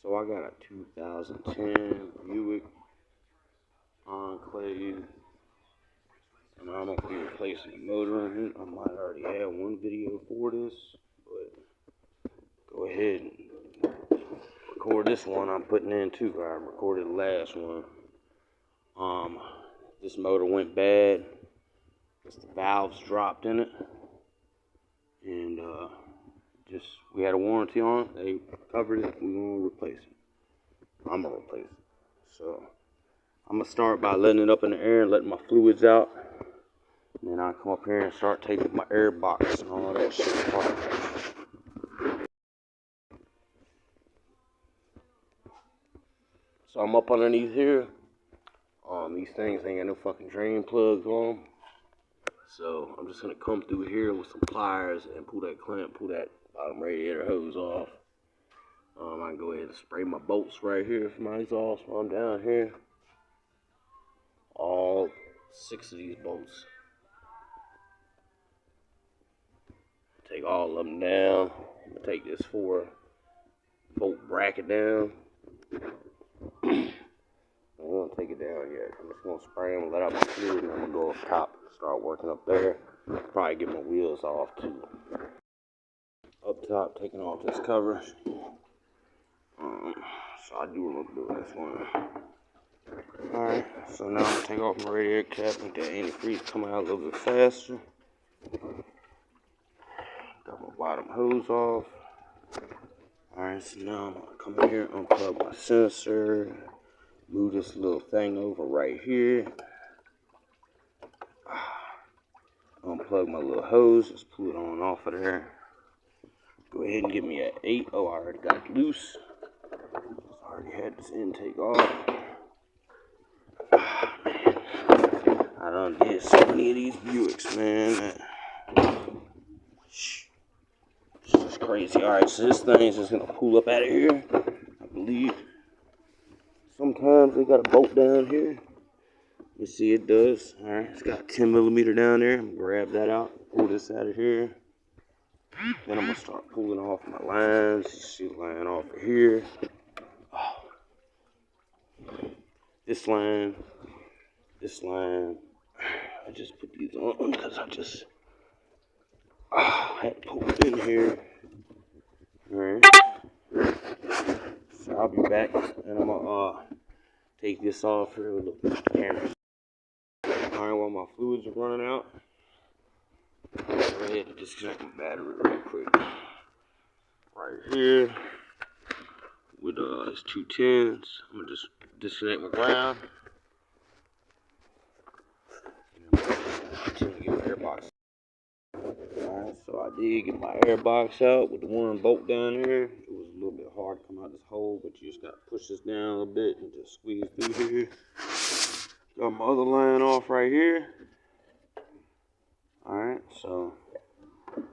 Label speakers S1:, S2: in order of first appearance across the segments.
S1: So I got a 2010 Buick Enclave, and I'm gonna be replacing the motor in it. I might already have one video for this, but go ahead and record this one I'm putting in too. I recorded the last one. This motor went bad. The valves dropped in it, and we had a warranty on it. They covered it. We're gonna replace it. I'm gonna replace it. So I'm gonna start by letting it up in the air and letting my fluids out. And then I'll come up here and start taking my air box and all that shit apart. So I'm up underneath here. These things ain't got no fucking drain plugs on them. So I'm just gonna come through here with some pliers and pull that bottom radiator hose off. I can go ahead and spray my bolts right here for my exhaust while I'm down here. All 6 of these bolts. Take all of them down. I'm gonna take this 4-bolt bracket down. I don't want to take it down yet. I'm just gonna spray them, let out my fluid, and I'm gonna go up top and start working up there. Probably get my wheels off too. Up top, taking off this cover. So I do a little bit of this one. Alright, so now I'm gonna take off my radiator cap and get antifreeze coming out a little bit faster. Got my bottom hose off. Alright, so now I'm gonna come in here, unplug my sensor, move this little thing over right here. Unplug my little hose, just pull it on off of there. Go ahead and give me an 8. Oh, I already got it loose. I already had this intake off. Man. I done did so many of these Buicks, man. This is crazy. Alright, so this thing is just gonna pull up out of here, I believe. Sometimes they got a bolt down here. You see it does. Alright, it's got 10mm down there. I'm gonna grab that out, pull this out of here. Then I'm gonna start pulling off my lines. You see the line off of here. Oh. This line. I just put these on because I just had to pull it in here. Alright. So I'll be back and I'm gonna take this off here with the camera. Alright, while my fluids are running out, go ahead and disconnect my battery real quick. Right here with these 2 10s. I'm gonna just disconnect my ground. Continue to get my air box. Alright, so I did get my air box out with the one bolt down there. It was a little bit hard to come out this hole, but you just gotta push this down a little bit and just squeeze through here. Got my other line off right here. Alright, so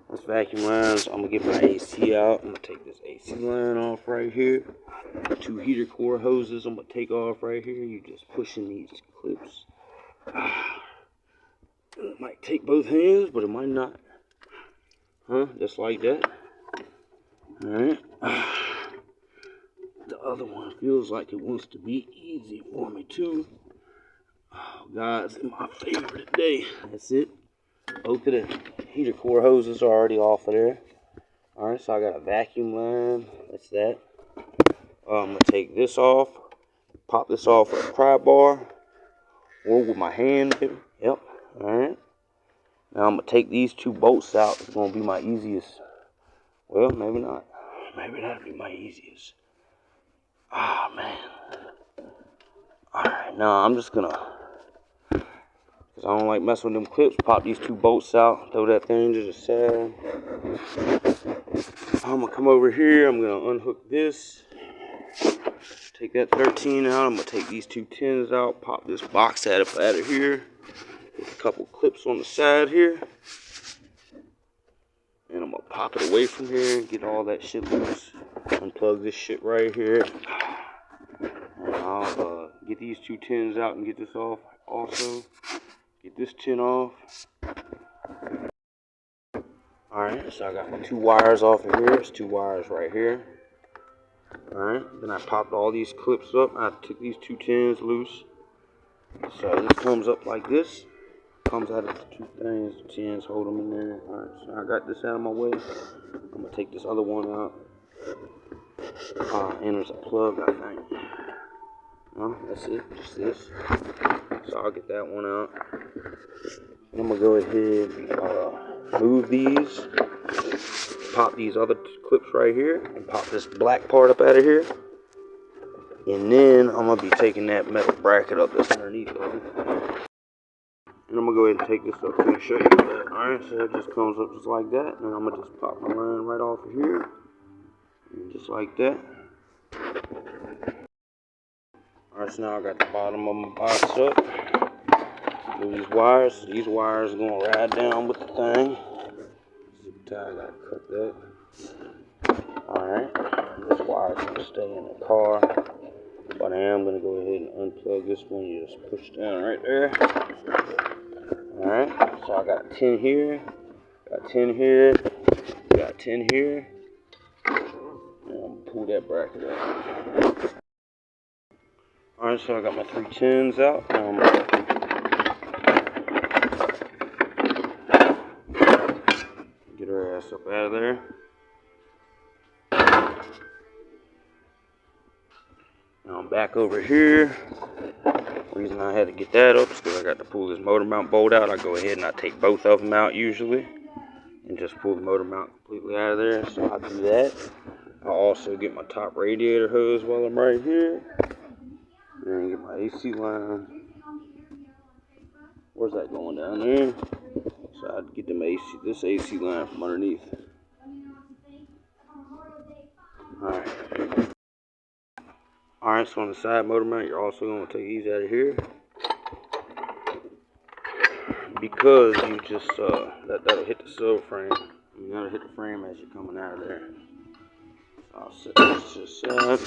S1: that's vacuum lines. I'm gonna get my AC out. I'm gonna take this AC line off right here. 2 heater core hoses I'm gonna take off right here. You just pushing these clips. It might take both hands, but it might not. Just like that. Alright. The other one feels like it wants to be easy for me too. Oh, guys, my favorite today. That's it. Both of the heater core hoses are already off of there. Alright, so I got a vacuum line. That's that. I'm going to take this off. Pop this off with a pry bar. Or with my hand. Yep. Alright. Now I'm going to take these 2 bolts out. It's going to be my easiest. Well, maybe not. Maybe that'll be my easiest. Ah, man. Alright, now I'm just going to, because I don't like messing with them clips, pop these 2 bolts out. Throw that thing to the side. I'm going to come over here. I'm going to unhook this. Take that 13 out. I'm going to take these 2 10s out. Pop this box out of here. With a couple clips on the side here. And I'm going to pop it away from here and get all that shit loose. Unplug this shit right here. And I'll get these 2 10s out and get this off also. Get this 10 off. Alright, so I got my 2 wires off of here. There's 2 wires right here. Alright, then I popped all these clips up. I took these two tins loose. So this comes up like this. Comes out of the two things, the tins hold them in there. Alright, so I got this out of my way. I'm gonna take this other one out. And there's a plug, I think. No, that's it, just this. So I'll get that one out. And I'm gonna go ahead and move these. Pop these other clips right here and pop this black part up out of here. And then I'm gonna be taking that metal bracket up that's underneath of it. And I'm gonna go ahead and take this up and show you that. Alright, so it just comes up just like that. And I'm gonna just pop my line right off of here. And just like that. Alright, so now I got the bottom of my box up. Move these wires. These wires are gonna ride down with the thing. I gotta cut that. Alright, this wire's gonna stay in the car. But I am gonna go ahead and unplug this one. You just push down right there. Alright, so I got 10 here, got 10 here, got 10 here. And I'm gonna pull that bracket out. Alright, so I got my 3 tins out. Get her ass up out of there. Now I'm back over here. The reason I had to get that up is because I got to pull this motor mount bolt out. I go ahead and I take both of them out usually. And just pull the motor mount completely out of there. So I'll do that. I'll also get my top radiator hose while I'm right here. And get my AC line. Where's that going down there? So I'd get them this AC line from underneath. Alright. Alright, so on the side motor mount, you're also going to take these out of here. Because you just, that'll hit the silver frame. That'll hit the frame as you're coming out of there. So I'll set this to the side.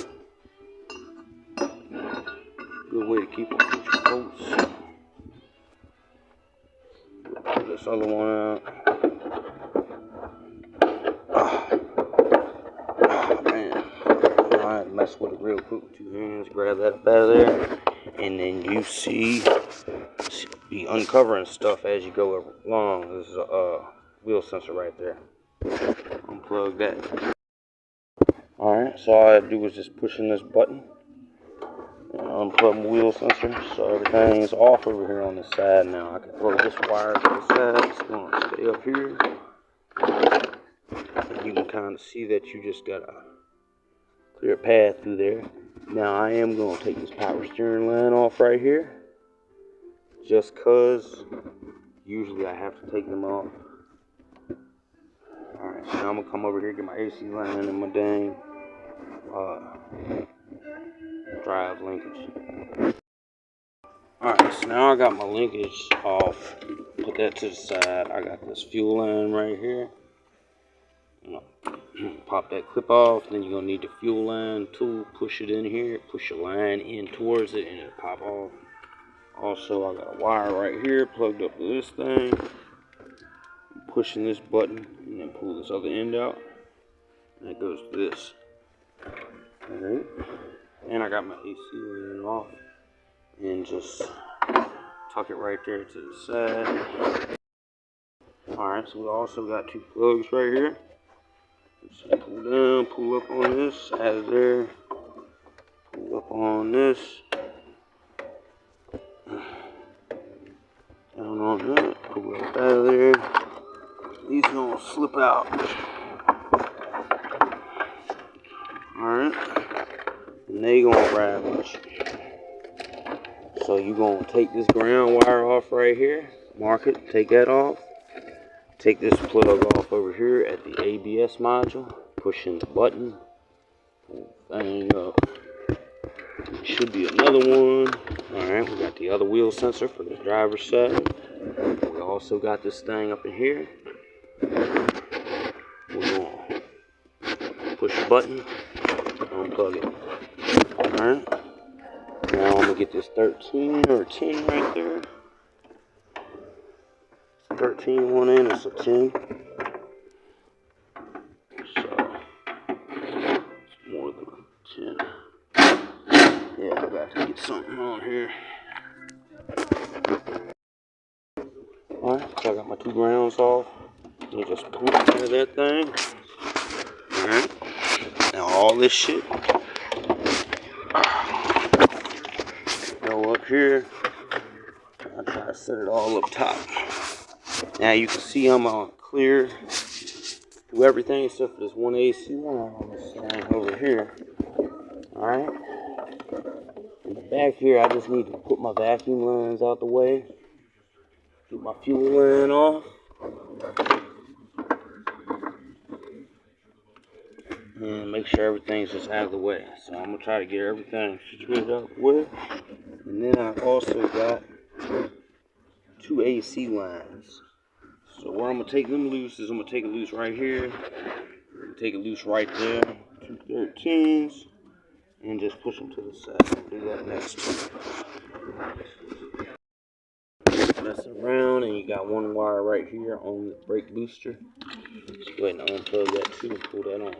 S1: Good way to keep them with your bolts. Pull this other one out. Oh man. I had to mess with it real quick with 2 hands. Grab that up out of there. And then you see, be uncovering stuff as you go along. This is a wheel sensor right there. Unplug that. Alright, so all I had to do was just push in this button. And unplug my wheel sensor, so everything is off over here on this side now. I can throw this wire to the side, it's going to stay up here. And you can kind of see that you just got a clear path through there. Now I am going to take this power steering line off right here. Just cause usually I have to take them off. Alright, so now I'm going to come over here and get my AC line and my dang drive linkage. Alright, so now I got my linkage off. Put that to the side. I got this fuel line right here. Pop that clip off. Then you're going to need the fuel line tool. Push it in here. Push your line in towards it and it'll pop off. Also, I got a wire right here plugged up to this thing. I'm pushing this button and then pull this other end out. And it goes to this. Alright. And I got my AC line off. And just tuck it right there to the side. Alright, so we also got 2 plugs right here. Just pull down, pull up on this, out of there. Pull up on this. Down on that, pull it up out of there. These gonna slip out. Alright. And they gonna ride with you. So you're gonna take this ground wire off right here. Mark it, take that off. Take this plug off over here at the ABS module. Push in the button. Pull the thing up. Should be another one. Alright, we got the other wheel sensor for the driver's side. We also got this thing up in here. We're going to push the button, unplug it. Alright. Now I'm going to get this 13 or 10 right there. 13 one end, it's a 10. So, it's more than Yeah, I got to get something on here. Alright, so I got my 2 grounds off. You just pull it out of that thing. Alright. Now all this shit go up here. I try to set it all up top. Now you can see I'm on clear through everything except for this one AC line on this thing over here. Alright. In the back here, I just need to put my vacuum lines out the way. Get my fuel line off. And make sure everything's just out of the way. So I'm gonna try to get everything situated out the way. And then I also got 2 AC lines. So where I'm gonna take them loose is I'm gonna take it loose right here. Take it loose right there. 2 13s. And just push them to the side. I'll do that next. Mess around, and you got 1 wire right here on the brake booster. Just go ahead and unplug that too and pull that on.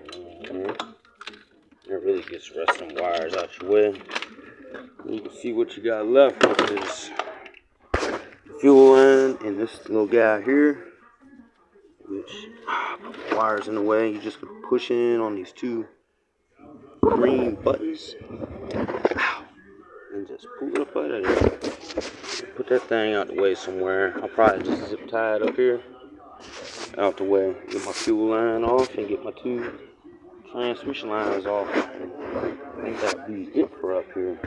S1: It really gets the rest of them wires out your way. And you can see what you got left, which is the fuel line and this little guy here, which put the wires in the way. You just can push in on these 2 green buttons. And just pull it up out of there. Put that thing out the way somewhere. I'll probably just zip tie it up here. Out the way. Get my fuel line off and get my 2 transmission lines off. And I think that'll be it for up here.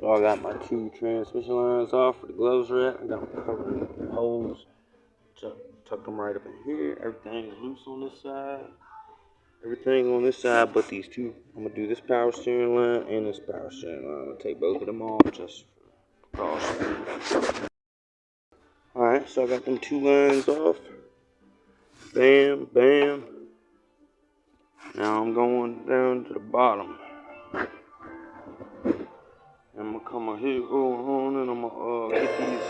S1: So I got my 2 transmission lines off where the gloves are at. I got my covering holes. Tuck them right up in here. Everything's loose on this side. Everything on this side but these 2. I'm going to do this power steering line and this power steering line. I'm going to take both of them off just for caution. Alright, so I got them 2 lines off. Bam, bam. Now I'm going down to the bottom. I'm going to come on here, go on, and I'm going to get these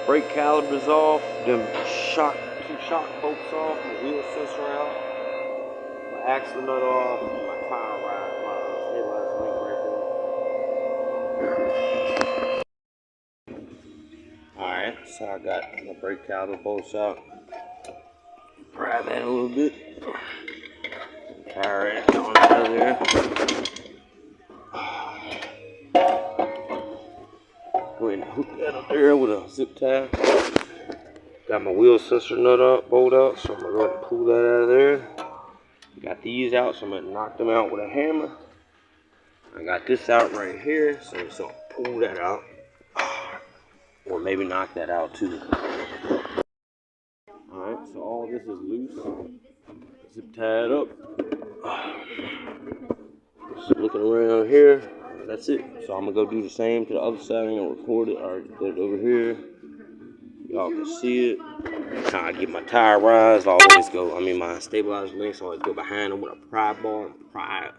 S1: brake calipers off, them 2 shock bolts off, my wheel sensor out, my axle nut off, and my tire ride, my stabilizer link right there. Alright, so I got my brake caliper bolts out. Pry that a little bit. Tire it on out of there. Go ahead and hook that up there with a zip tie. Got my wheel sensor nut up, bolt out, so I'm gonna go ahead and pull that out of there. Got these out, so I'm gonna knock them out with a hammer. I got this out right here, so I'll pull that out. Or maybe knock that out too. Alright, so all this is loose. Zip tied up. Just looking around here. That's it. So I'm gonna go do the same to the other side. I'm gonna record it. I already did it over here. Y'all can see it. Trying to get my tire rides. My stabilizer links always go behind them with a pry bar and pry it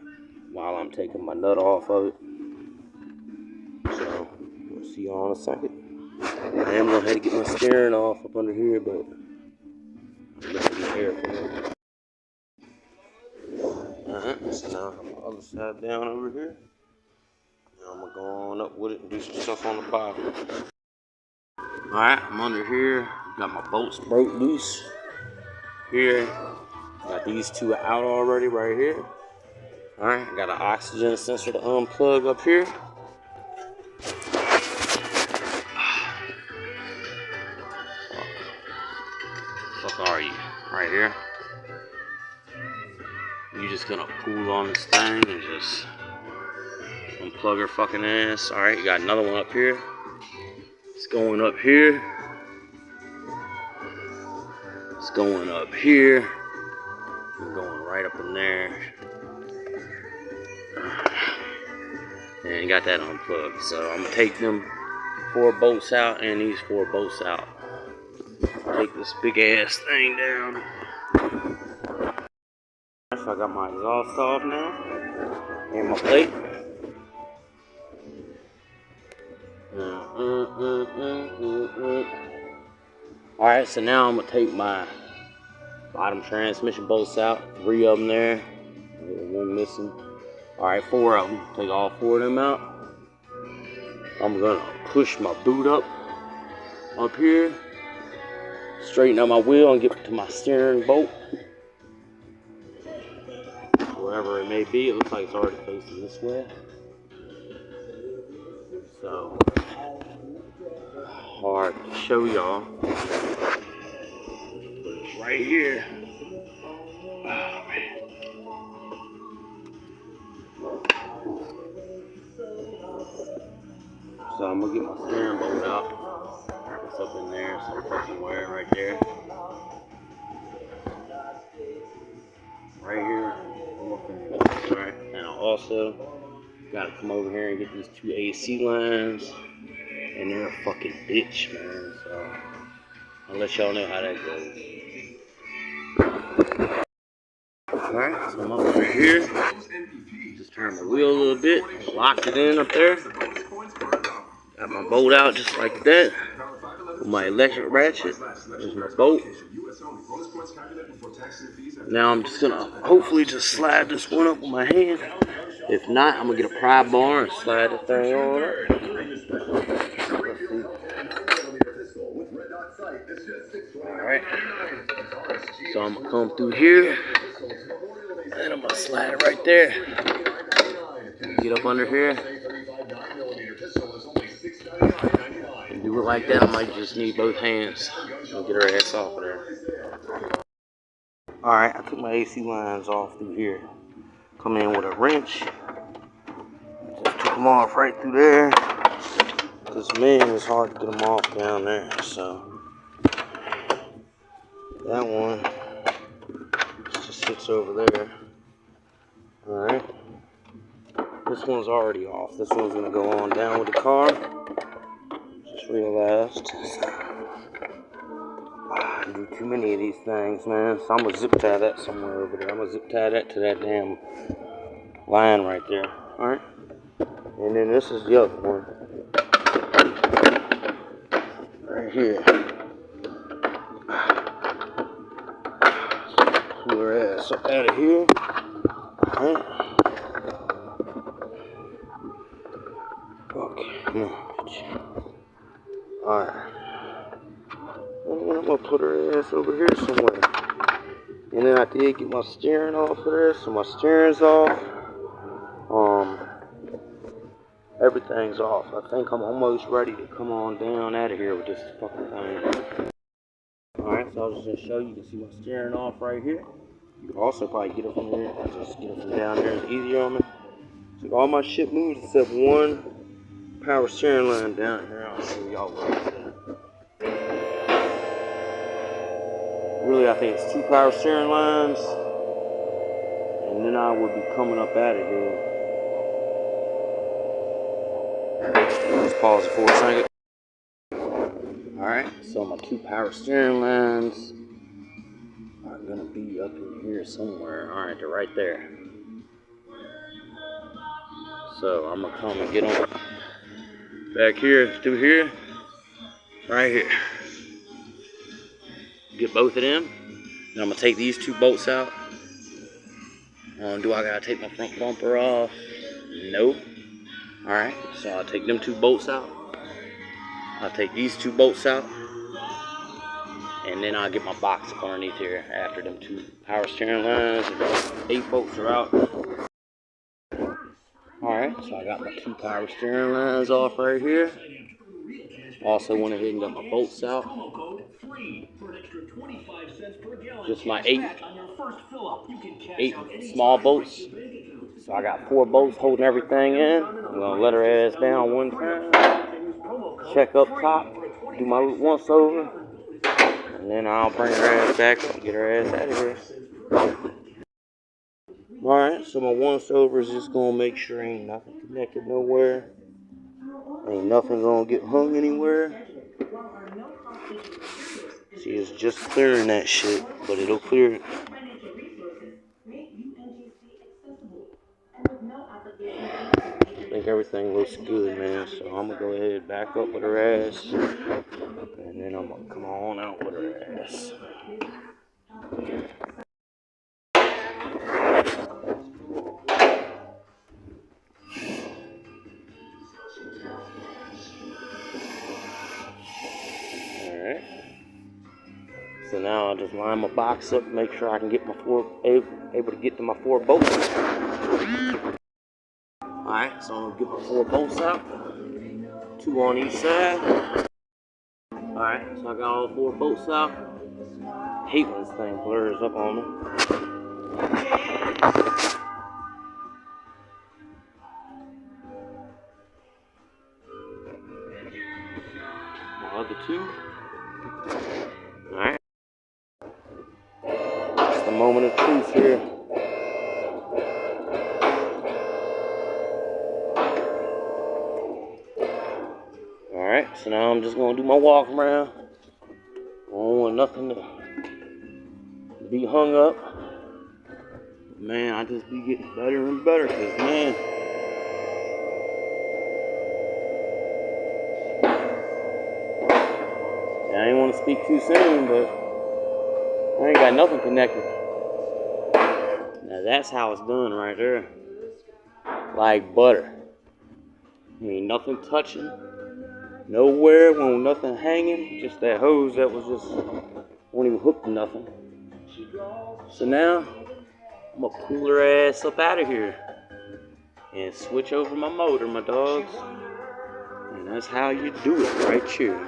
S1: while I'm taking my nut off of it. So we'll see y'all in a second. I am gonna have to get my steering off up under here, but I'm letting the air flow. Alright, so now I have my other side down over here. Now I'm gonna go on up with it and do some stuff on the bottom. Alright, I'm under here. Got my bolts broke loose. Here, got these 2 out already right here. Alright, got an oxygen sensor to unplug up here. What are you? Right here. You're just gonna pull on this thing and just unplug her fucking ass. Alright, you got another one up here. It's going up here. It's going up here. I'm going right up in there. And got that unplugged. So I'm gonna take them 4 bolts out and these 4 bolts out. Take this big ass thing down. So I got my exhaust off now. And my plate. Alright, so now I'm gonna take my bottom transmission bolts out. 3 of them there. 1 missing. Alright, 4 of them. Take all 4 of them out. I'm gonna push my boot up here, straighten out my wheel and get to my steering bolt. Wherever it may be, it looks like it's already facing this way. So, hard to show y'all. But it's right here. Oh, man. So I'm gonna get my steering bolt out. It's up in there, some fucking wire right there. Right here. Alright, and I also gotta come over here and get these 2 AC lines. And they're a fucking bitch, man. So I'll let y'all know how that goes. Alright, so I'm up over here. Just turn my wheel a little bit. Locked it in up there. Got my bolt out just like that. With my electric ratchet. There's my bolt. Now I'm just gonna hopefully just slide this one up with my hand. If not, I'm gonna get a pry bar and slide the thing on up. Alright. So I'm gonna come through here. And I'm gonna slide it right there. Get up under here. And do it like that. I might just need both hands. And get her ass off of there. Alright, I took my AC lines off through here. Come in with a wrench. Just took them off right through there. Because, man, it's hard to get them off down there. So, that one just sits over there. Alright. This one's already off. This one's going to go on down with the car. Just realized. I do too many of these things, man. So I'm going to zip tie that somewhere over there. I'm going to zip tie that to that damn line right there. Alright. And then this is the other one. Right here. Pull her ass up out of here. Alright. Okay, come on. Alright. And I'm gonna put her ass over here somewhere. And then I did get my steering off of there, so my steering's off. Everything's off. I think I'm almost ready to come on down out of here with this fucking thing. Alright, so I was just gonna show you. You can see my steering off right here. You can also probably get it from here. Just get it from down there. It's easier on me. So all my shit moves except one power steering line down here. I'll show y'all what it's at. Really, I think it's 2 power steering lines. And then I would be coming up out of here. Just pause it for a second. Alright, so my 2 power steering lines are gonna be up in here somewhere. Alright, they're right there. So I'm gonna come and get them back here, through here, right here. Get both of them. Then I'm gonna take these 2 bolts out. Do I gotta take my front bumper off? Nope. Alright, so I'll take them 2 bolts out. I'll take these 2 bolts out. And then I'll get my box up underneath here after them 2 power steering lines. And 8 bolts are out. Alright, so I got my 2 power steering lines off right here. Also went ahead and got my bolts out. Just my 8 small bolts. So I got 4 bolts holding everything in. I'm gonna let her ass down one time. Check up top. Do my once over. And then I'll bring her ass back and get her ass out of here. Alright, so my once over is just gonna make sure ain't nothing connected nowhere. Ain't nothing gonna get hung anywhere. See, it's just clearing that shit, but it'll clear it. I think everything looks good, man. So I'm gonna go ahead and back up with her ass. And then I'm gonna come on out with her ass. So now I just line my box up, make sure I can get my able to get to my 4 bolts. Alright, so I'm gonna get my 4 bolts out. 2 on each side. Alright, so I got all 4 bolts out. I hate when this thing blurs up on me. My other 2. Alright. Just a moment of truth here. Alright, so now I'm just gonna do my walk around. I don't want nothing to be hung up. Man, I just be getting better and better, cause man, I ain't want to speak too soon, but I ain't got nothing connected. Now that's how it's done right there. Like butter. Ain't nothing touching. Nowhere, won't nothing hanging. Just that hose that was just, won't even hook to nothing. So now, I'm gonna pull her ass up out of here. And switch over my motor, my dogs. And that's how you do it right here.